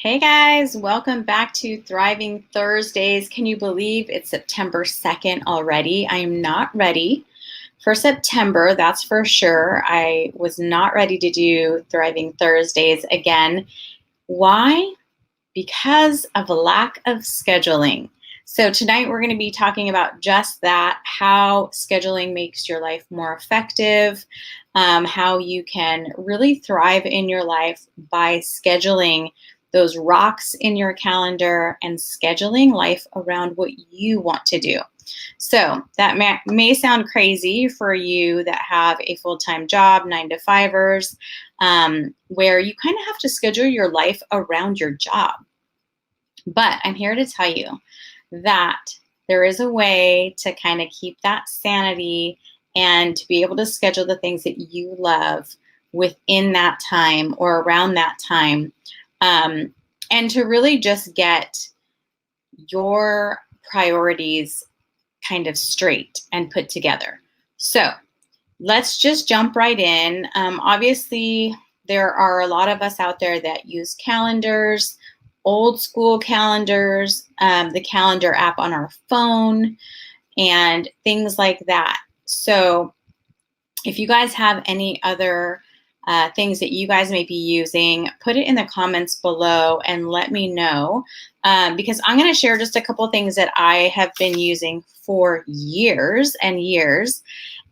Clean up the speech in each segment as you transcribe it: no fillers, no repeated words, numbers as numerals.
Hey guys, welcome back to Thriving Thursdays. Can you believe it's September 2nd already? I am not ready for September, that's for sure. I was not ready to do Thriving Thursdays again. Why? Because of a lack of scheduling. So tonight we're going to be talking about just that, how scheduling makes your life more effective, how you can really thrive in your life by scheduling those rocks in your calendar and scheduling life around what you want to do. So that may sound crazy for you that have a full-time job, 9-to-5ers, where you kind of have to schedule your life around your job. But I'm here to tell you that there is a way to kind of keep that sanity and to be able to schedule the things that you love within that time or around that time, and to really just get your priorities kind of straight and put together. So let's just jump right in. Obviously, there are a lot of us out there that use calendars, old school calendars, the calendar app on our phone, and things like that. So if you guys have any other things that you guys may be using, put it in the comments below and let me know, because I'm going to share just a couple things that I have been using for years and years,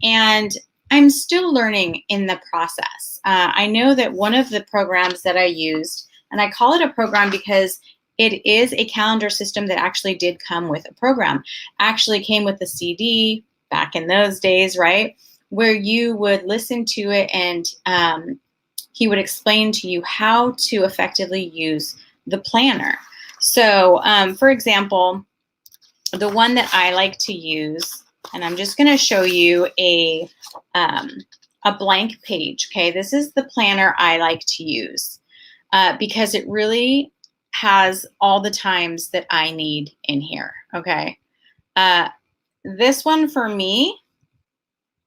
and I'm still learning in the process. I know that one of the programs that I used, and I call it a program because it is a calendar system that actually did come with a program, actually came with a CD back in those days, right? Where you would listen to it and he would explain to you how to effectively use the planner. So for example, the one that I like to use, and I'm just going to show you a blank page, okay? This is the planner I like to use because it really has all the times that I need in here, okay? This one for me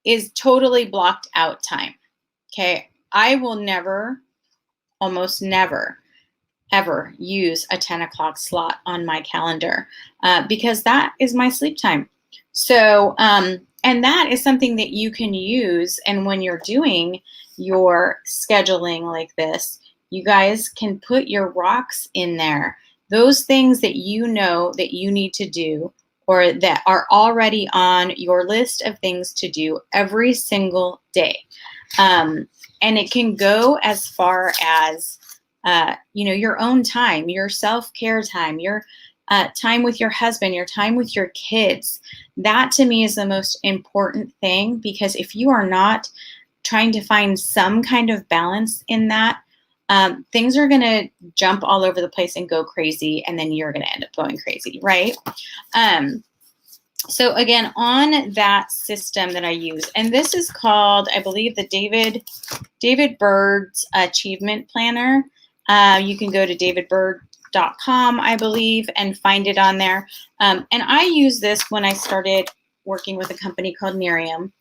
is totally blocked out time, okay? I will never, almost never, ever use a 10 o'clock slot on my calendar because that is my sleep time. So, and that is something that you can use. And when you're doing your scheduling like this, you guys can put your rocks in there. Those things that you know that you need to do or that are already on your list of things to do every single day. And it can go as far as your own time, your self-care time, your time with your husband, your time with your kids. That to me is the most important thing, because if you are not trying to find some kind of balance in that, things are going to jump all over the place and go crazy, and then you're going to end up going crazy, right? So again, on that system that I use, and this is called, I believe, the David Bird's Achievement Planner. You can go to davidbird.com, I believe, and find it on there. And I use this when I started working with a company called Miriam.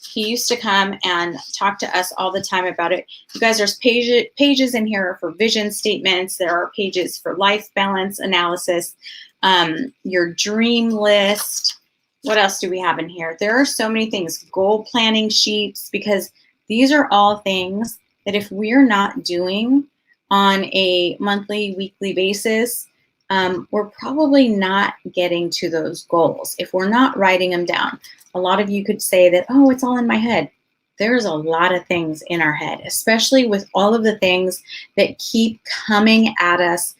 He used to come and talk to us all the time about it. You guys, there's pages in here for vision statements. There are pages for life balance analysis, your dream list. What else do we have in here? There are so many things. Goal planning sheets, because these are all things that if we're not doing on a monthly, weekly basis, we're probably not getting to those goals if we're not writing them down. A lot of you could say that, oh, it's all in my head. There's a lot of things in our head, especially with all of the things that keep coming at us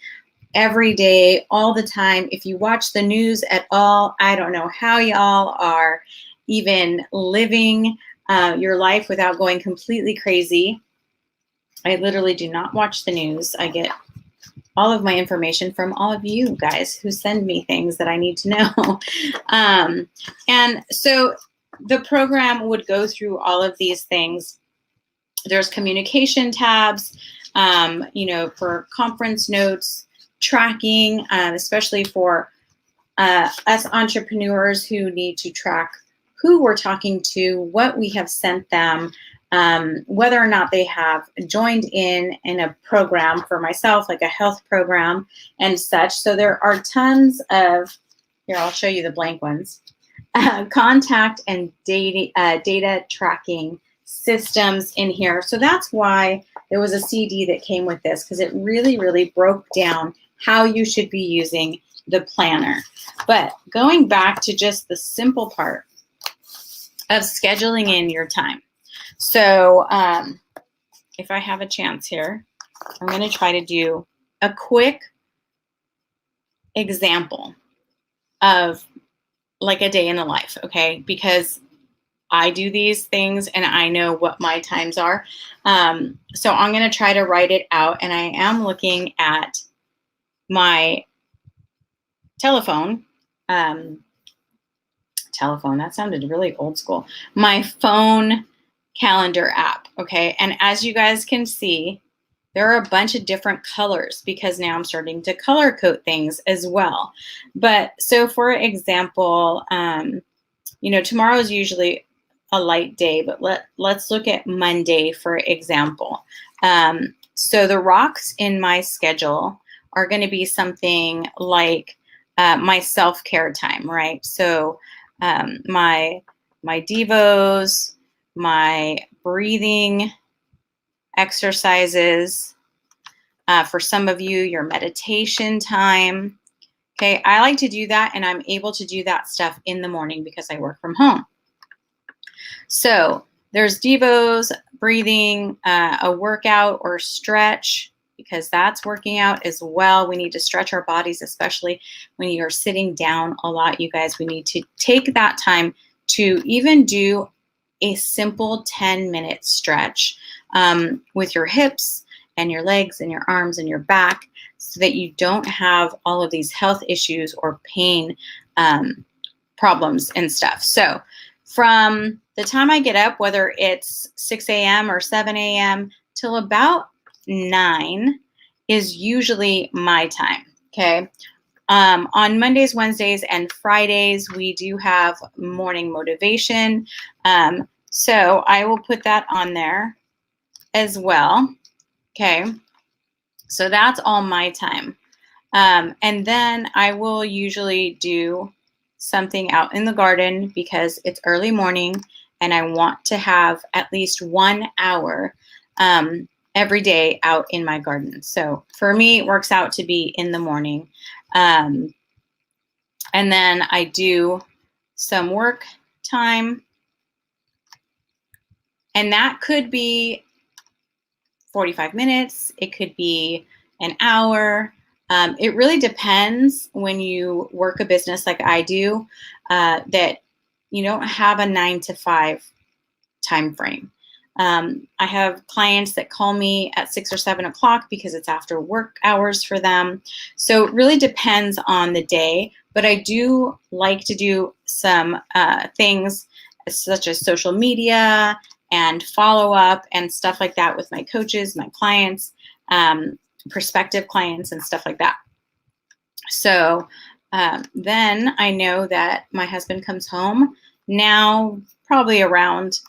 every day, all the time. If you watch the news at all, I don't know how y'all are even living your life without going completely crazy. I literally do not watch the news. I get all of my information from all of you guys who send me things that I need to know. And so the program would go through all of these things. There's communication tabs, for conference notes, tracking, especially for us entrepreneurs who need to track who we're talking to, what we have sent them, whether or not they have joined in a program for myself, like a health program and such. So there are tons of, here, I'll show you the blank ones, contact and data tracking systems in here. So that's why there was a CD that came with this, because it really, really broke down how you should be using the planner. But going back to just the simple part of scheduling in your time. So if I have a chance here, I'm going to try to do a quick example of like a day in the life, okay? Because I do these things and I know what my times are. So I'm going to try to write it out, and I am looking at my telephone. Telephone, that sounded really old school. My phone calendar app, okay? And as you guys can see, there are a bunch of different colors because now I'm starting to color code things as well. But so for example, tomorrow is usually a light day, but let's look at Monday, for example. So the rocks in my schedule are going to be something like my self-care time, right? So my devos, my breathing exercises, for some of you, your meditation time. Okay, I like to do that, and I'm able to do that stuff in the morning because I work from home. So there's devos, breathing, a workout or stretch, because that's working out as well. We need to stretch our bodies, especially when you're sitting down a lot, you guys. We need to take that time to even do a simple 10-minute stretch with your hips and your legs and your arms and your back, so that you don't have all of these health issues or pain problems and stuff. So from the time I get up, whether it's 6 a.m. or 7 a.m. till about 9 is usually my time, okay? On Mondays, Wednesdays, and Fridays, we do have morning motivation. So I will put that on there as well, okay? So that's all my time. And then I will usually do something out in the garden because it's early morning and I want to have at least 1 hour every day out in my garden. So for me, it works out to be in the morning. And then I do some work time, and that could be 45 minutes. It could be an hour. It really depends when you work a business like I do, that you don't have a 9 to 5 time frame. I have clients that call me at 6 or 7 o'clock because it's after work hours for them. So it really depends on the day, but I do like to do some things such as social media and follow up and stuff like that with my coaches, my clients, prospective clients and stuff like that. So then I know that my husband comes home now probably around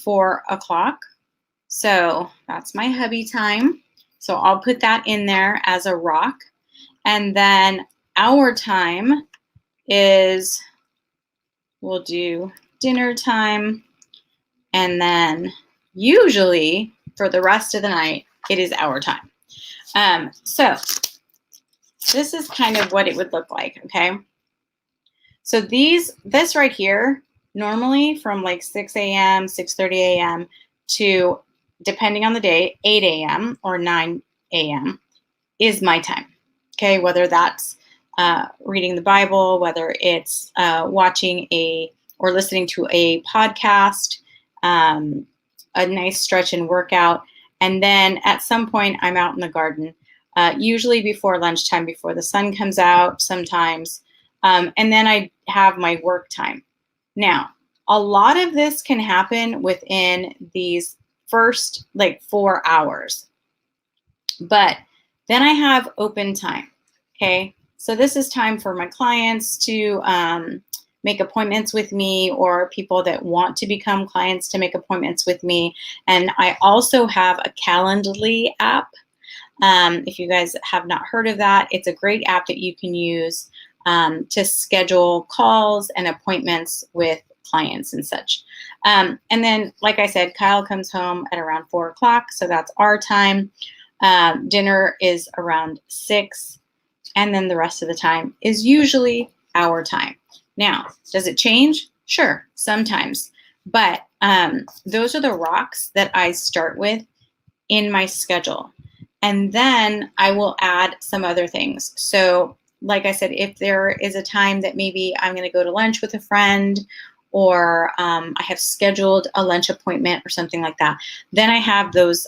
4 o'clock. So that's my hubby time. So I'll put that in there as a rock. And then our time is, we'll do dinner time. And then usually for the rest of the night, it is our time. So this is kind of what it would look like, okay? So this right here, normally from like 6 a.m., 6:30 a.m. to, depending on the day, 8 a.m. or 9 a.m. is my time, okay? Whether that's reading the Bible, whether it's watching or listening to a podcast, a nice stretch and workout. And then at some point, I'm out in the garden, usually before lunchtime, before the sun comes out sometimes. And then I have my work time. Now, a lot of this can happen within these first like 4 hours. But then I have open time, okay? So this is time for my clients to make appointments with me, or people that want to become clients to make appointments with me. And I also have a Calendly app. If you guys have not heard of that, it's a great app that you can use to schedule calls and appointments with clients and such. And then, like I said, Kyle comes home at around 4 o'clock, so that's our time. Dinner is around 6, and then the rest of the time is usually our time. Now, does it change? Sure, sometimes. But those are the rocks that I start with in my schedule. And then I will add some other things. So, like I said, if there is a time that maybe I'm going to go to lunch with a friend, or I have scheduled a lunch appointment or something like that, then I have those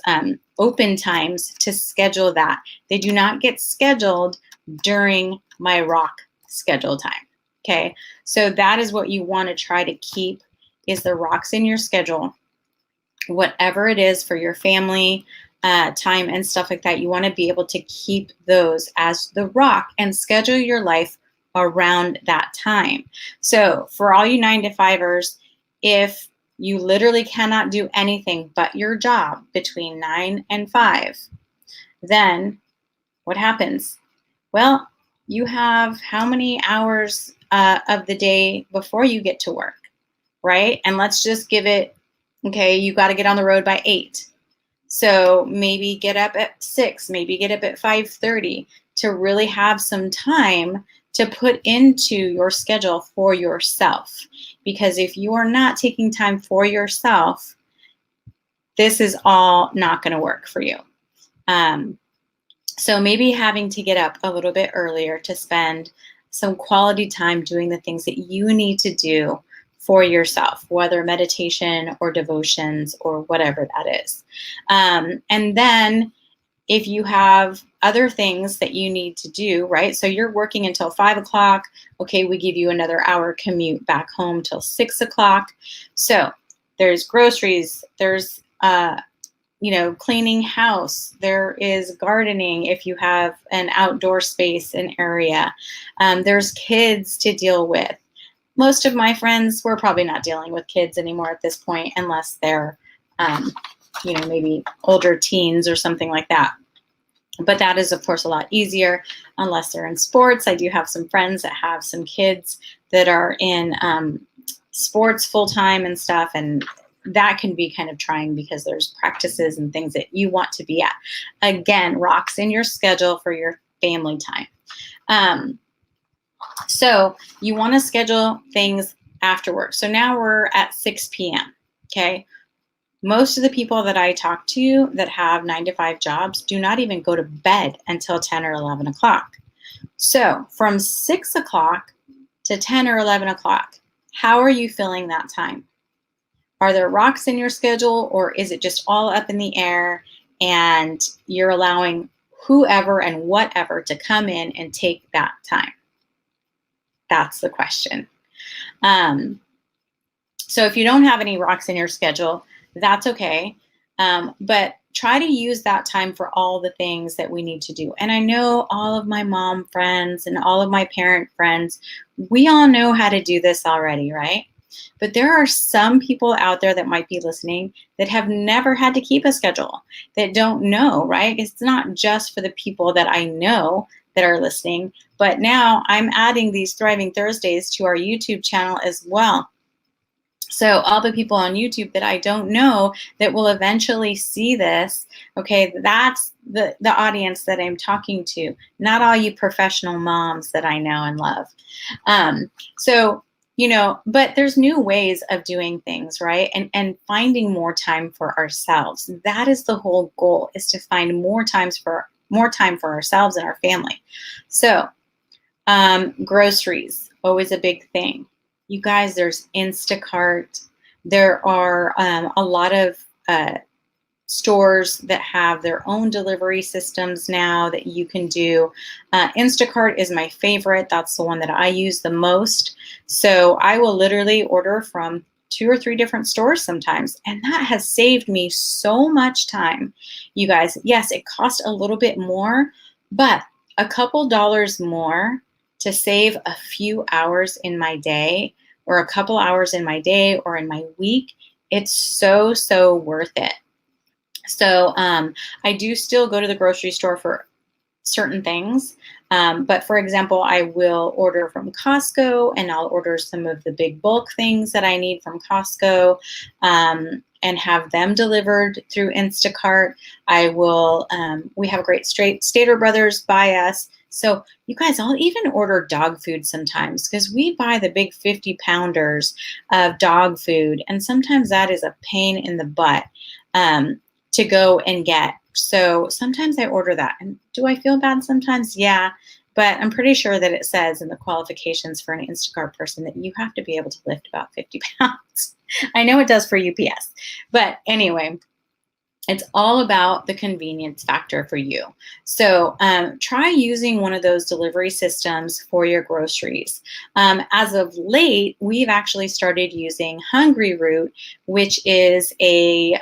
open times to schedule that. They do not get scheduled during my rock schedule time. Okay, so that is what you want to try to keep, is the rocks in your schedule. Whatever it is for your family time and stuff like that, you want to be able to keep those as the rock and schedule your life around that time. So for all you 9-to-5ers, if you literally cannot do anything but your job between 9 and 5, then what happens? Well, you have how many hours of the day before you get to work, right? And let's just give it, okay, you got to get on the road by 8. So maybe get up at 6, maybe get up at 5:30 to really have some time to put into your schedule for yourself. Because if you are not taking time for yourself, this is all not going to work for you. So maybe having to get up a little bit earlier to spend some quality time doing the things that you need to do for yourself, whether meditation or devotions or whatever that is. And then if you have other things that you need to do, right? So you're working until 5 o'clock. Okay, we give you another hour commute back home till 6 o'clock. So there's groceries, there's cleaning house, there is gardening if you have an outdoor space, an area. There's kids to deal with. Most of my friends, we're probably not dealing with kids anymore at this point, unless they're, maybe older teens or something like that. But that is, of course, a lot easier unless they're in sports. I do have some friends that have some kids that are in sports full-time and stuff, and that can be kind of trying because there's practices and things that you want to be at. Again, rocks in your schedule for your family time. So you want to schedule things after work. So now we're at 6 p.m., okay? Most of the people that I talk to that have 9-to-5 jobs do not even go to bed until 10 or 11 o'clock. So from 6 o'clock to 10 or 11 o'clock, how are you filling that time? Are there rocks in your schedule, or is it just all up in the air and you're allowing whoever and whatever to come in and take that time? That's the question. So if you don't have any rocks in your schedule, that's okay. But try to use that time for all the things that we need to do. And I know all of my mom friends and all of my parent friends, we all know how to do this already, right? But there are some people out there that might be listening that have never had to keep a schedule, that don't know, right? It's not just for the people that I know that are listening, but now I'm adding these Thriving Thursdays to our YouTube channel as well. So all the people on YouTube that I don't know that will eventually see this, okay, that's the audience that I'm talking to, not all you professional moms that I know and love. But there's new ways of doing things, right? And finding more time for ourselves. That is the whole goal, is to find more time for ourselves and our family. So groceries, always a big thing. You guys, there's Instacart. There are a lot of stores that have their own delivery systems now that you can do. Instacart is my favorite. That's the one that I use the most. So I will literally order from 2 or 3 different stores sometimes. And that has saved me so much time. You guys, yes, it costs a little bit more, but a couple dollars more to save a few hours in my day or a couple hours in my day or in my week, it's so, so worth it. So I do still go to the grocery store for certain things. But for example, I will order from Costco, and I'll order some of the big bulk things that I need from Costco, and have them delivered through Instacart. I will, we have a great Stater Brothers by us. So you guys, I'll even order dog food sometimes, because we buy the big 50 pounders of dog food. And sometimes that is a pain in the butt to go and get. So sometimes I order that. And do I feel bad sometimes? Yeah. But I'm pretty sure that it says in the qualifications for an Instacart person that you have to be able to lift about 50 pounds. I know it does for UPS. But anyway, it's all about the convenience factor for you. So try using one of those delivery systems for your groceries. As of late, we've actually started using Hungryroot, which is a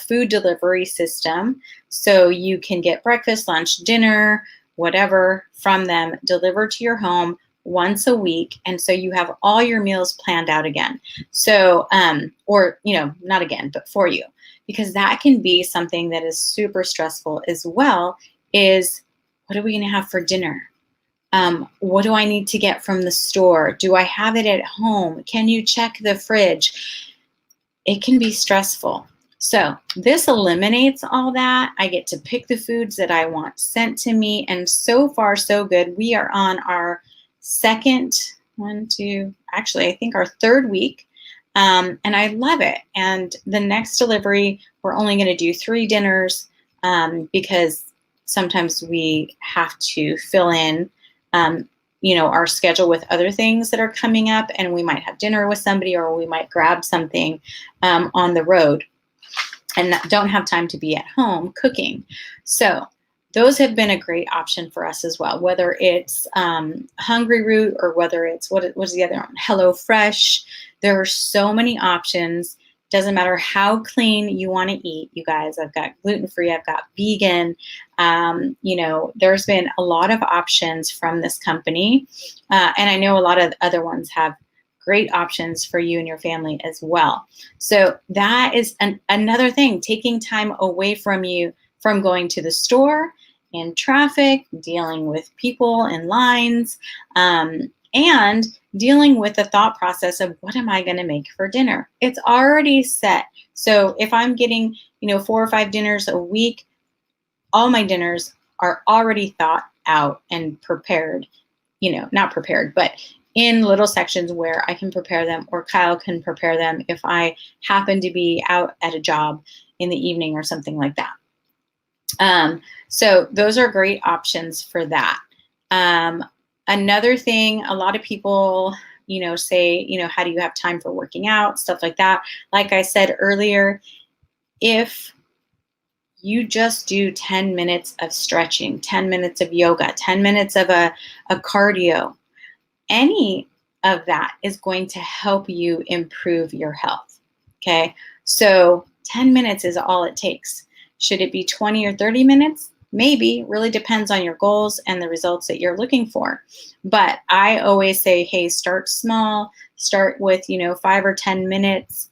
food delivery system. So you can get breakfast, lunch, dinner, whatever from them delivered to your home once a week. And so you have all your meals planned out again. So, or, not again, but for you, because that can be something that is super stressful as well, is what are we going to have for dinner? What do I need to get from the store? Do I have it at home? Can you check the fridge? It can be stressful. So this eliminates all that. I get to pick the foods that I want sent to me. And so far, so good. We are on our our third week. And I love it. And the next delivery, we're only going to do 3 dinners because sometimes we have to fill in, our schedule with other things that are coming up, and we might have dinner with somebody, or we might grab something on the road and don't have time to be at home cooking. So those have been a great option for us as well, whether it's Hungryroot or whether it's, what's the other one? HelloFresh. There are so many options. Doesn't matter how clean you want to eat, you guys. I've got gluten-free, I've got vegan. There's been a lot of options from this company. And I know a lot of other ones have great options for you and your family as well. So that is another thing, taking time away from you from going to the store, in traffic, dealing with people in lines, and dealing with the thought process of what am I going to make for dinner? It's already set. So if I'm getting, 4 or 5 dinners a week, all my dinners are already thought out and prepared, not prepared, but in little sections where I can prepare them, or Kyle can prepare them if I happen to be out at a job in the evening or something like that. So those are great options for that. Another thing, a lot of people, say, how do you have time for working out, stuff like that. Like I said earlier, if you just do 10 minutes of stretching, 10 minutes of yoga, 10 minutes of a cardio, any of that is going to help you improve your health. Okay. So 10 minutes is all it takes. Should it be 20 or 30 minutes? Maybe. Really depends on your goals and the results that you're looking for. But I always say, hey, start small. Start with, 5 or 10 minutes,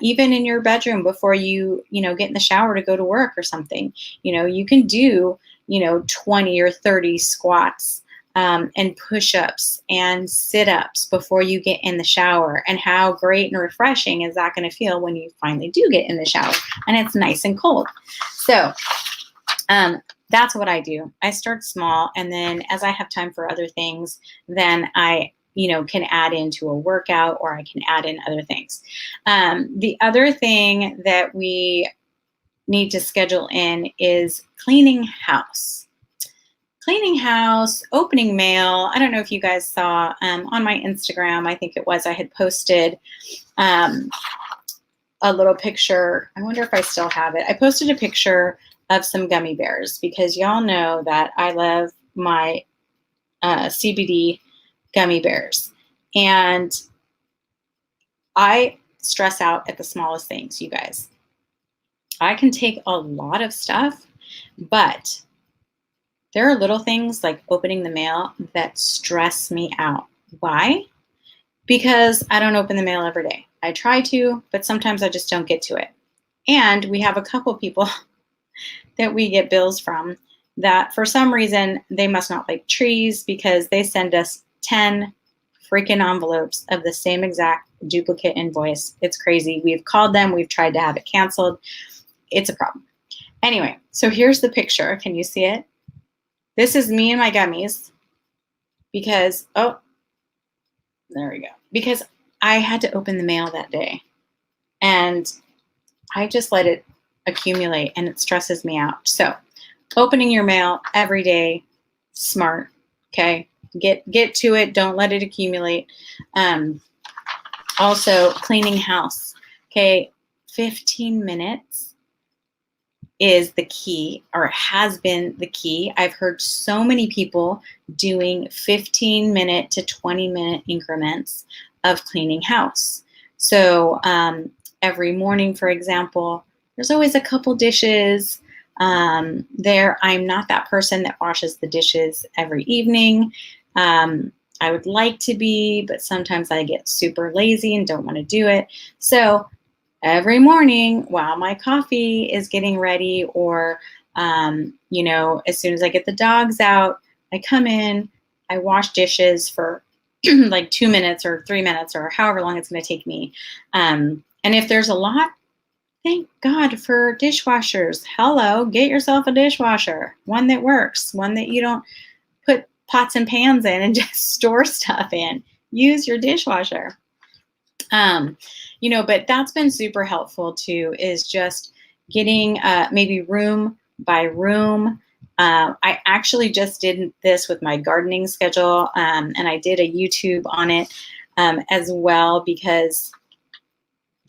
even in your bedroom before you, get in the shower to go to work or something. You can do, 20 or 30 squats and push-ups and sit-ups before you get in the shower. And how great and refreshing is that going to feel when you finally do get in the shower and it's nice and cold? So that's what I do. I start small, and then as I have time for other things, then I can add into a workout, or I can add in other things. The other thing that we need to schedule in is cleaning house. Cleaning house, opening mail. I don't know if you guys saw on my Instagram, I think it was, I had posted a little picture. I wonder if I still have it. I posted a picture of some gummy bears, because y'all know that I love my CBD gummy bears. And I stress out at the smallest things, you guys. I can take a lot of stuff, but there are little things like opening the mail that stress me out. Why? because I don't open the mail every day. I try to, but sometimes I just don't get to it. And we have a couple people that we get bills from that for some reason they must not like trees because they send us 10 freaking envelopes of the same exact duplicate invoice. It's crazy. We've called them, we've tried to have it canceled. It's a problem. Anyway, so here's the picture. Can you see it? This is me and my gummies because, oh, there we go. Because I had to open the mail that day and I just let it accumulate and it stresses me out. So opening your mail every day, smart, okay? Get to it. Don't let it accumulate. Also, cleaning house, okay? 15 minutes is the key, or has been the key. I've heard so many people doing 15-minute to 20-minute increments of cleaning house. So every morning, for example, there's always a couple dishes there. I'm not that person that washes the dishes every evening. I would like to be, but sometimes I get super lazy and don't want to do it. So every morning while my coffee is getting ready, or, as soon as I get the dogs out, I come in, I wash dishes for like 2 minutes or 3 minutes or however long it's going to take me. And if there's a lot, thank God for dishwashers. Hello, get yourself a dishwasher, one that works, one that you don't put pots and pans in and just store stuff in. Use your dishwasher. But that's been super helpful too, is just getting maybe room by room. I actually just did this with my gardening schedule, and I did a YouTube on it as well, because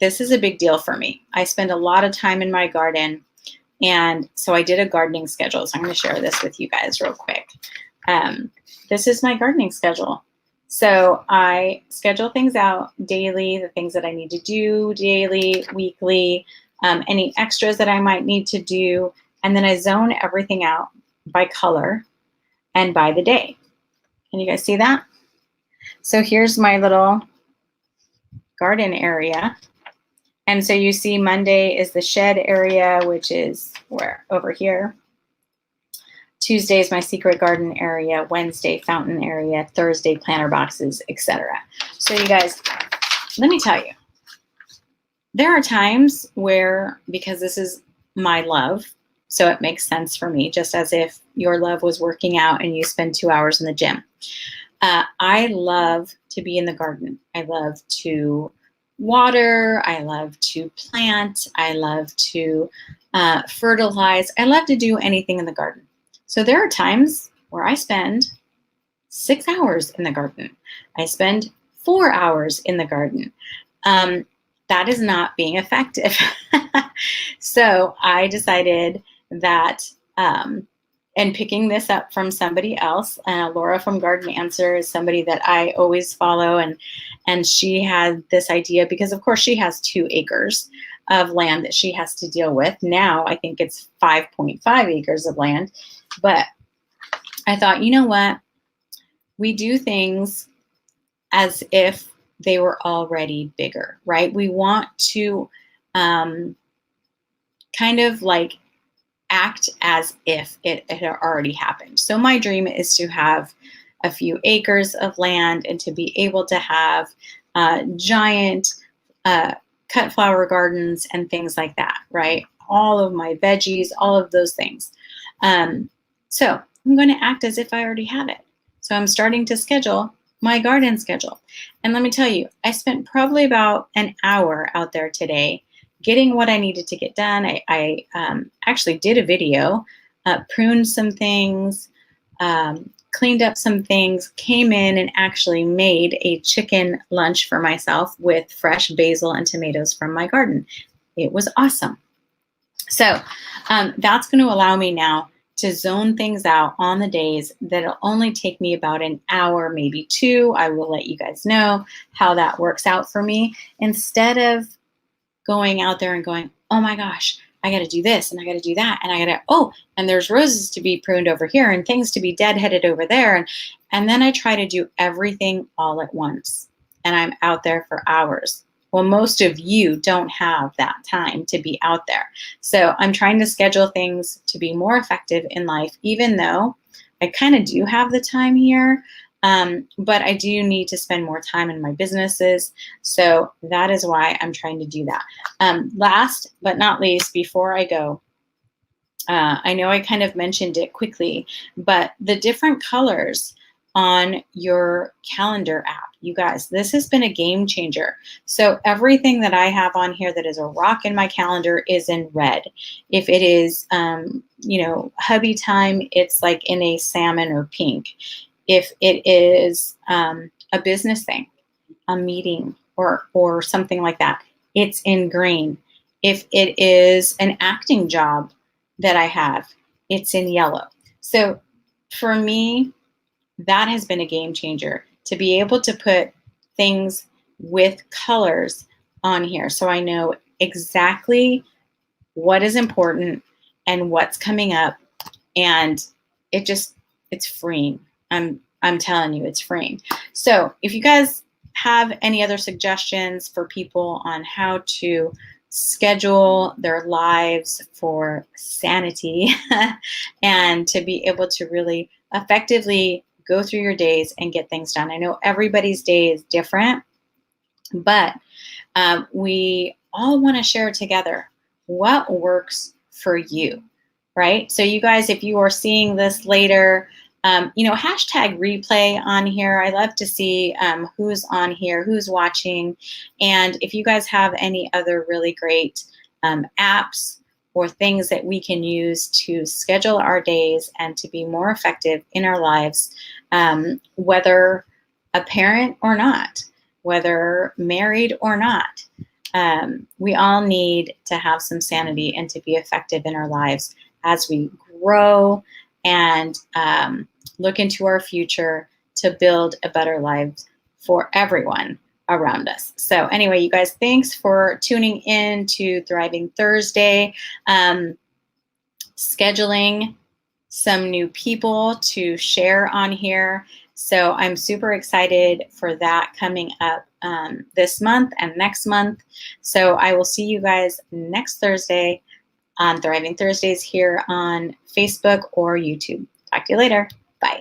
this is a big deal for me. I spend a lot of time in my garden, and so I did a gardening schedule. So I'm going to share this with you guys real quick. This is my gardening schedule. So I schedule things out daily, the things that I need to do daily, weekly, any extras that I might need to do, and then I zone everything out by color and by the day. Can you guys see that? So here's my little garden area. And so you see Monday is the shed area, which is where over here. Tuesday is my secret garden area, Wednesday fountain area, Thursday planter boxes, etc. So you guys, let me tell you, there are times where, because this is my love, so it makes sense for me, just as if your love was working out and you spend 2 hours in the gym. I love to be in the garden. I love to water. I love to plant. I love to fertilize. I love to do anything in the garden. So there are times where I spend 6 hours in the garden. I spend 4 hours in the garden. That is not being effective. So I decided that, and picking this up from somebody else, Laura from Garden Answer is somebody that I always follow, and she had this idea because, of course, she has 2 acres of land that she has to deal with. Now I think it's 5.5 acres of land. But I thought, you know what? We do things as if they were already bigger, right? We want to kind of like act as if it had already happened. So my dream is to have a few acres of land and to be able to have giant cut flower gardens and things like that, right? All of my veggies, all of those things. So I'm going to act as if I already have it. So I'm starting to schedule my garden schedule. And let me tell you, I spent probably about an hour out there today getting what I needed to get done. I actually did a video, pruned some things, cleaned up some things, came in and actually made a chicken lunch for myself with fresh basil and tomatoes from my garden. It was awesome. So that's going to allow me now to zone things out on the days that'll only take me about an hour, maybe 2. I will let you guys know how that works out for me, instead of going out there and going, oh my gosh, I got to do this and I got to do that. And I got to, and there's roses to be pruned over here and things to be deadheaded over there. And then I try to do everything all at once. and I'm out there for hours. Well, most of you don't have that time to be out there. So I'm trying to schedule things to be more effective in life, even though I kind of do have the time here. But I do need to spend more time in my businesses. So that is why I'm trying to do that. Last but not least, before I go, I know I kind of mentioned it quickly, but the different colors on your calendar app, you guys, this has been a game changer. So everything that I have on here that is a rock in my calendar is in red. If it is, hubby time, it's like in a salmon or pink. If it is a business thing, a meeting or something like that, it's in green. If it is an acting job that I have, it's in yellow. So for me, that has been a game changer to be able to put things with colors on here. So I know exactly what is important and what's coming up. And it's freeing. I'm telling you, it's freeing. So if you guys have any other suggestions for people on how to schedule their lives for sanity and to be able to really effectively go through your days and get things done. I know everybody's day is different, but we all want to share together what works for you, right? So you guys, if you are seeing this later, hashtag replay on here. I love to see who's on here, who's watching. And if you guys have any other really great apps or things that we can use to schedule our days and to be more effective in our lives, whether a parent or not, whether married or not, we all need to have some sanity and to be effective in our lives as we grow and look into our future to build a better life for everyone around us. So anyway, you guys, thanks for tuning in to Thriving Thursday. Scheduling some new people to share on here. So I'm super excited for that coming up this month and next month. So I will see you guys next Thursday on Thriving Thursdays here on Facebook or YouTube. Talk to you later. Bye.